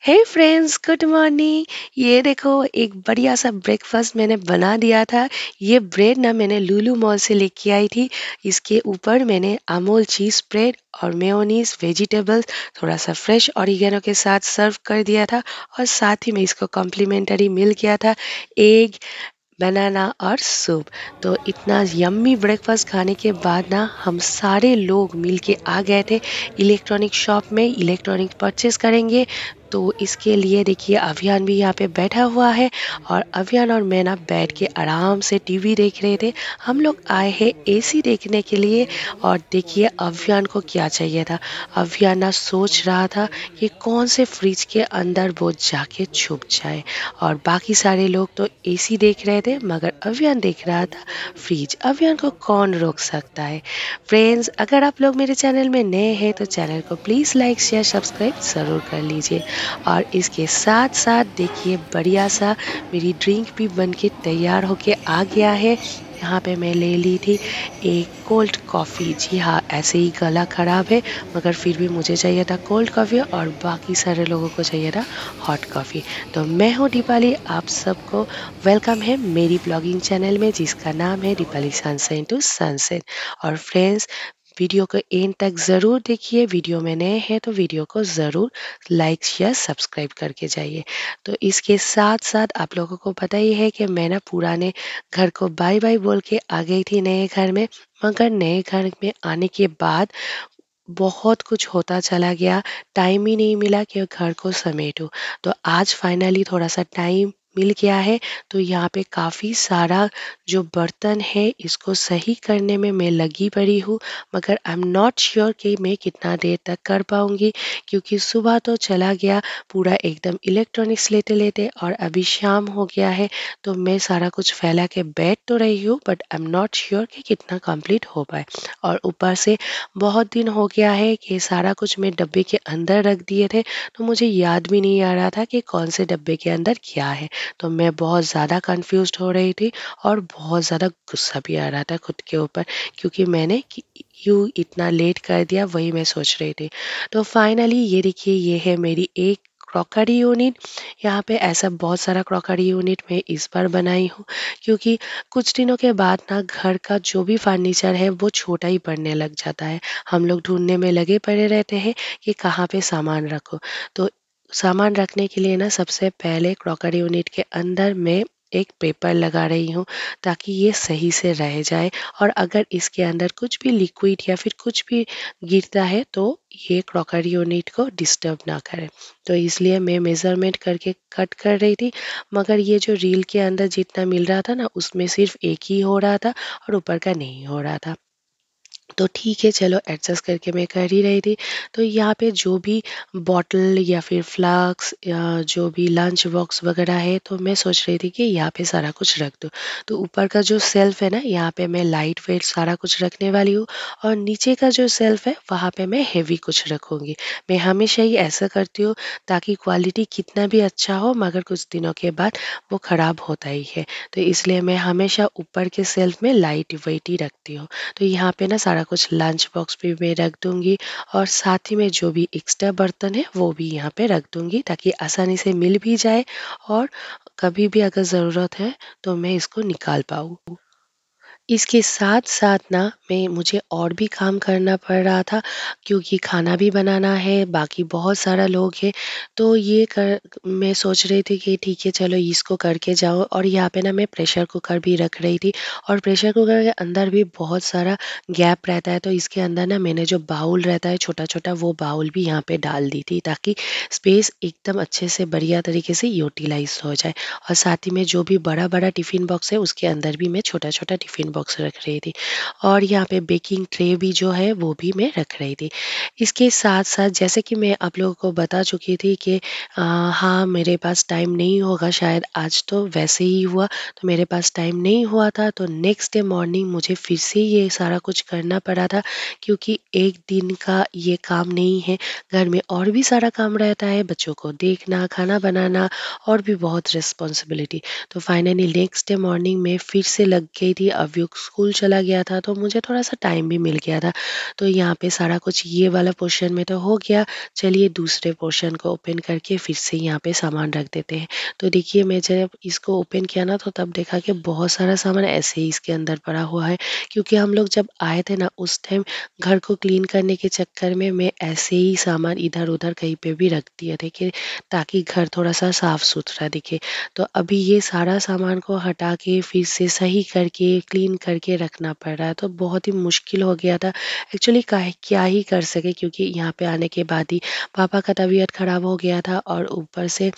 हे friends, good morning. ये देखो, एक बढ़िया सा ब्रेकफास्ट मैंने बना दिया था। ये ब्रेड ना मैंने लुलु मॉल से लेके आई थी। इसके ऊपर मैंने अमूल चीज़ ब्रेड और मेयोनीज वेजिटेबल्स थोड़ा सा फ्रेश ऑरिगेनो के साथ सर्व कर दिया था। और साथ ही में इसको कॉम्प्लीमेंट्री मिल गया था एग, बनाना और सूप। तो इतना यम्मी ब्रेकफास्ट खाने के बाद ना हम सारे लोग मिल के आ गए थे इलेक्ट्रॉनिक शॉप में इलेक्ट्रॉनिक परचेस करेंगे। तो इसके लिए देखिए अभियान भी यहाँ पे बैठा हुआ है और अभियान और मैं ना बैठ के आराम से टीवी देख रहे थे। हम लोग आए हैं एसी देखने के लिए। और देखिए अभियान को क्या चाहिए था। अभियान ना सोच रहा था कि कौन से फ्रिज के अंदर वो जाके छुप जाए। और बाकी सारे लोग तो एसी देख रहे थे मगर अभियान देख रहा था फ्रिज। अभियान को कौन रोक सकता है। फ्रेंड्स, अगर आप लोग मेरे चैनल में नए हैं तो चैनल को प्लीज़ लाइक शेयर सब्सक्राइब ज़रूर कर लीजिए। और इसके साथ साथ देखिए बढ़िया सा मेरी ड्रिंक भी बन के तैयार होके आ गया है। यहाँ पे मैं ले ली थी एक कोल्ड कॉफ़ी। जी हाँ, ऐसे ही गला ख़राब है मगर फिर भी मुझे चाहिए था कोल्ड कॉफ़ी और बाकी सारे लोगों को चाहिए था हॉट कॉफ़ी। तो मैं हूँ दीपाली, आप सबको वेलकम है मेरी ब्लॉगिंग चैनल में जिसका नाम है दीपाली सनशाइन टू सनसेट। और फ्रेंड्स, वीडियो को एंड तक ज़रूर देखिए। वीडियो में नए हैं तो वीडियो को ज़रूर लाइक शेयर सब्सक्राइब करके जाइए। तो इसके साथ साथ आप लोगों को पता ही है कि मैं ना पुराने घर को बाय बाय बोल के आ गई थी नए घर में। मगर नए घर में आने के बाद बहुत कुछ होता चला गया। टाइम ही नहीं मिला कि घर को समेटूं। तो आज फाइनली थोड़ा सा टाइम मिल गया है। तो यहाँ पे काफ़ी सारा जो बर्तन है इसको सही करने में मैं लगी पड़ी हूँ। मगर आई एम नॉट श्योर कि मैं कितना देर तक कर पाऊँगी क्योंकि सुबह तो चला गया पूरा एकदम इलेक्ट्रॉनिक्स लेते लेते और अभी शाम हो गया है। तो मैं सारा कुछ फैला के बैठ तो रही हूँ but I am not sure कि कितना कंप्लीट हो पाए। और ऊपर से बहुत दिन हो गया है कि सारा कुछ मैं डब्बे के अंदर रख दिए थे। तो मुझे याद भी नहीं आ रहा था कि कौन से डब्बे के अंदर क्या है। तो मैं बहुत ज़्यादा कंफ्यूज्ड हो रही थी और बहुत ज़्यादा गुस्सा भी आ रहा था खुद के ऊपर क्योंकि मैंने क्यों इतना लेट कर दिया वही मैं सोच रही थी। तो फाइनली ये देखिए, ये है मेरी एक क्रॉकरी यूनिट। यहाँ पे ऐसा बहुत सारा क्रॉकरी यूनिट मैं इस बार बनाई हूँ क्योंकि कुछ दिनों के बाद ना घर का जो भी फर्नीचर है वो छोटा ही पड़ने लग जाता है। हम लोग ढूंढने में लगे पड़े रहते हैं कि कहाँ पे सामान रखो। तो सामान रखने के लिए ना सबसे पहले क्रॉकरी यूनिट के अंदर मैं एक पेपर लगा रही हूँ ताकि ये सही से रह जाए। और अगर इसके अंदर कुछ भी लिक्विड या फिर कुछ भी गिरता है तो ये क्रॉकरी यूनिट को डिस्टर्ब ना करे। तो इसलिए मैं मेज़रमेंट करके कट कर रही थी। मगर ये जो रील के अंदर जितना मिल रहा था ना उसमें सिर्फ एक ही हो रहा था और ऊपर का नहीं हो रहा था। तो ठीक है, चलो एडजस्ट करके मैं कर ही रही थी। तो यहाँ पे जो भी बॉटल या फिर फ्लास्क या जो भी लंच बॉक्स वगैरह है तो मैं सोच रही थी कि यहाँ पे सारा कुछ रख दूँ। तो ऊपर का जो शेल्फ है ना यहाँ पे मैं लाइट वेट सारा कुछ रखने वाली हूँ और नीचे का जो शेल्फ है वहाँ पे मैं हेवी कुछ रखूँगी। मैं हमेशा ही ऐसा करती हूँ ताकि क्वालिटी कितना भी अच्छा हो मगर कुछ दिनों के बाद वो ख़राब होता ही है। तो इसलिए मैं हमेशा ऊपर के शेल्फ में लाइट वेट ही रखती हूँ। तो यहाँ पे ना सारा कुछ लंच बॉक्स भी मैं रख दूँगी और साथ ही में जो भी एक्स्ट्रा बर्तन है वो भी यहाँ पे रख दूँगी ताकि आसानी से मिल भी जाए और कभी भी अगर ज़रूरत है तो मैं इसको निकाल पाऊँ। इसके साथ-साथ ना मुझे और भी काम करना पड़ रहा था क्योंकि खाना भी बनाना है, बाकी बहुत सारा लोग हैं। तो ये कर मैं सोच रही थी कि ठीक है चलो इसको करके जाओ। और यहाँ पे ना मैं प्रेशर कुकर भी रख रही थी और प्रेशर कुकर के अंदर भी बहुत सारा गैप रहता है। तो इसके अंदर ना मैंने जो बाउल रहता है छोटा-छोटा वो बाउल भी यहाँ पे डाल दी थी ताकि स्पेस एकदम अच्छे से बढ़िया तरीके से यूटिलाइज़ हो जाए। और साथ ही में जो भी बड़ा-बड़ा टिफ़िन बॉक्स है उसके अंदर भी मैं छोटा-छोटा टिफ़िन बॉक्स रख रही थी। और यहाँ पे बेकिंग ट्रे भी जो है वो भी मैं रख रही थी। इसके साथ-साथ जैसे कि मैं आप लोगों को बता चुकी थी कि हाँ, मेरे पास टाइम नहीं होगा शायद आज। तो वैसे ही हुआ। तो मेरे पास टाइम नहीं हुआ था तो नेक्स्ट डे मॉर्निंग मुझे फिर से ये सारा कुछ करना पड़ा था क्योंकि एक दिन का ये काम नहीं है। घर में और भी सारा काम रहता है, बच्चों को देखना, खाना बनाना और भी बहुत रिस्पॉन्सिबिलिटी। तो फाइनली नेक्स्ट डे मॉर्निंग में फिर से लग गई थी अव्यू स्कूल चला गया था, तो मुझे थोड़ा-सा टाइम भी मिल गया था। तो यहाँ पे सारा कुछ ये वाला पोर्शन में तो हो गया। चलिए दूसरे पोर्शन को ओपन करके फिर से यहाँ पे सामान रख देते हैं। तो देखिए मैं जब इसको ओपन किया ना तो तब देखा कि बहुत सारा सामान ऐसे ही इसके अंदर पड़ा हुआ है, क्योंकि हम लोग जब आए थे ना उस टाइम घर को क्लीन करने के चक्कर में मैं ऐसे ही सामान इधर-उधर कहीं पे भी रख दिए थे कि ताकि घर थोड़ा-सा साफ-सुथरा दिखे। तो अभी ये सारा सामान को हटा के फिर से सही करके, क्लीन करके रखना पड़ रहा है, तो बहुत ही मुश्किल हो गया था। एक्चुअली काहे क्या ही कर सके, क्योंकि यहाँ पे आने के बाद ही पापा का तबीयत ख़राब हो गया था और ऊपर से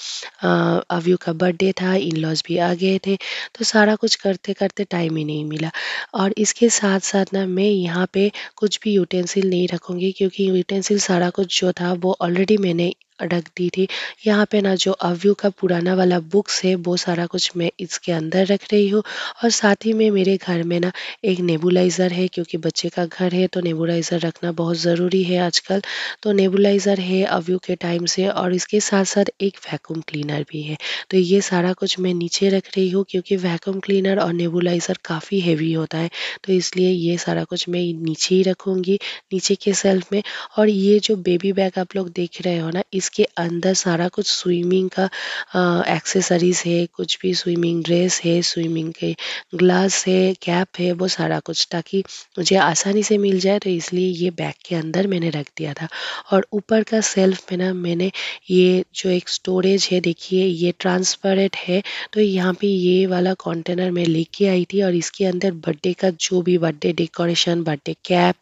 अव्यू का बर्थडे था, इन-लॉज़ भी आ गए थे, तो सारा कुछ करते-करते टाइम ही नहीं मिला। और इसके साथ-साथ ना मैं यहाँ पे कुछ भी यूटेंसिल नहीं रखूँगी, क्योंकि यूटेंसिल सारा कुछ जो था वो ऑलरेडी मैंने रख दी थी। यहाँ पे ना जो अव्यू का पुराना वाला बुक्स है वो सारा कुछ मैं इसके अंदर रख रही हूँ, और साथ ही में मेरे घर में ना एक नेबुलाइज़र है, क्योंकि बच्चे का घर है तो नेबुलाइज़र रखना बहुत ज़रूरी है आजकल। तो नेबुलाइज़र है अव्यू के टाइम से, और इसके साथ-साथ एक वैक्यूम क्लीनर भी है। तो ये सारा कुछ मैं नीचे रख रही हूँ, क्योंकि वैक्यूम क्लीनर और नेबुलाइज़र काफ़ी हेवी होता है, तो इसलिए ये सारा कुछ मैं नीचे ही रखूँगी, नीचे के शेल्फ में। और ये जो बेबी बैग आप लोग देख रहे हो ना, इसके अंदर सारा कुछ स्विमिंग का एक्सेसरीज़ है, कुछ भी स्विमिंग ड्रेस है, स्विमिंग के ग्लास है, कैप है, वो सारा कुछ, ताकि मुझे आसानी से मिल जाए, तो इसलिए ये बैग के अंदर मैंने रख दिया था। और ऊपर का शेल्फ में ना मैंने ये जो एक स्टोरेज है, देखिए ये ट्रांसपेरेंट है, तो यहाँ पे ये वाला कंटेनर मैं लेके आई थी, और इसके अंदर बर्थडे का जो भी बर्थडे डेकोरेशन, बर्थडे कैप,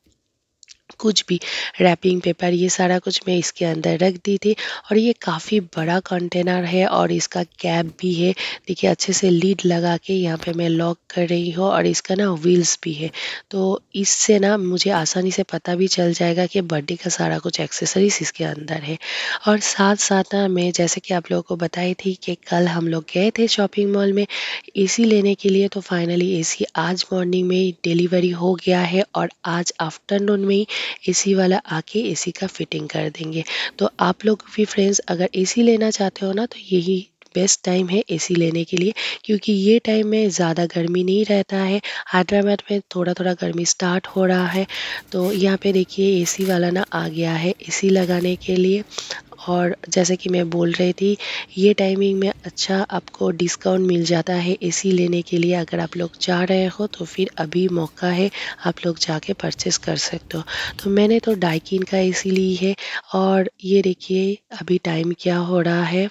कुछ भी रैपिंग पेपर, ये सारा कुछ मैं इसके अंदर रख दी थी। और ये काफ़ी बड़ा कंटेनर है, और इसका कैप भी है, देखिए अच्छे से लीड लगा के यहाँ पे मैं लॉक कर रही हूँ, और इसका ना व्हील्स भी है, तो इससे ना मुझे आसानी से पता भी चल जाएगा कि बर्थडे का सारा कुछ एक्सेसरीज इसके अंदर है। और साथ साथ ना मैं जैसे कि आप लोगों को बताई थी कि कल हम लोग गए थे शॉपिंग मॉल में एसी लेने के लिए, तो फाइनली एसी आज मॉर्निंग में ही डिलीवरी हो गया है, और आज आफ्टरनून में ही एसी वाला आके एसी का फिटिंग कर देंगे। तो आप लोग भी फ्रेंड्स अगर एसी लेना चाहते हो ना, तो यही बेस्ट टाइम है एसी लेने के लिए, क्योंकि ये टाइम में ज़्यादा गर्मी नहीं रहता है। हैदराबाद में थोड़ा-थोड़ा गर्मी स्टार्ट हो रहा है, तो यहाँ पे देखिए एसी वाला ना आ गया है एसी लगाने के लिए। और जैसे कि मैं बोल रही थी, ये टाइमिंग में अच्छा आपको डिस्काउंट मिल जाता है एसी लेने के लिए। अगर आप लोग जा रहे हो तो फिर अभी मौका है, आप लोग जाके परचेस कर सकते हो। तो मैंने तो डाइकिन का एसी ली है। और ये देखिए अभी टाइम क्या हो रहा है,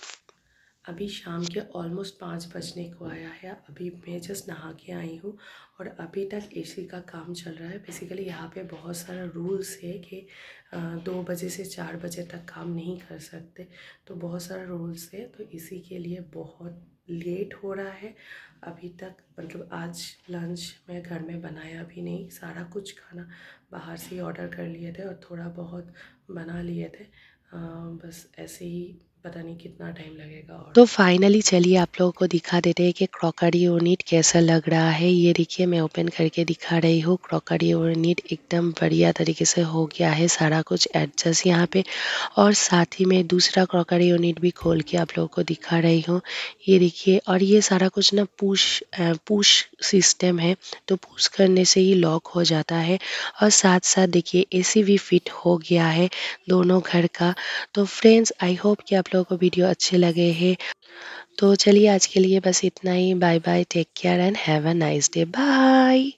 अभी शाम के ऑलमोस्ट 5 बजने को आया है। अभी मैं जस्ट नहा के आई हूँ, और अभी तक एसी का काम चल रहा है। बेसिकली यहाँ पे बहुत सारा रूल्स है कि 2 बजे से 4 बजे तक काम नहीं कर सकते, तो बहुत सारा रूल्स है, तो इसी के लिए बहुत लेट हो रहा है अभी तक। मतलब आज लंच मैं घर में बनाया भी नहीं, सारा कुछ खाना बाहर से ही ऑर्डर कर लिए थे, और थोड़ा बहुत बना लिए थे। बस ऐसे ही पता नहीं कितना टाइम लगेगा। और तो फाइनली चलिए आप लोगों को दिखा देते हैं कि क्रॉकरी यूनिट कैसा लग रहा है। ये देखिए मैं ओपन करके दिखा रही हूँ, क्रॉकरी यूनिट एकदम बढ़िया तरीके से हो गया है सारा कुछ एडजस्ट यहाँ पे। और साथ ही में दूसरा क्रॉकरी यूनिट भी खोल के आप लोगों को दिखा रही हूँ। ये देखिए, और ये सारा कुछ ना पुश सिस्टम है, तो पुश करने से ही लॉक हो जाता है। और साथ साथ देखिए एसी भी फिट हो गया है दोनों घर का। तो फ्रेंड्स आई होप कि आप लोगों को वीडियो अच्छे लगे हैं। तो चलिए आज के लिए बस इतना ही। Bye bye, take care and have a nice day, bye.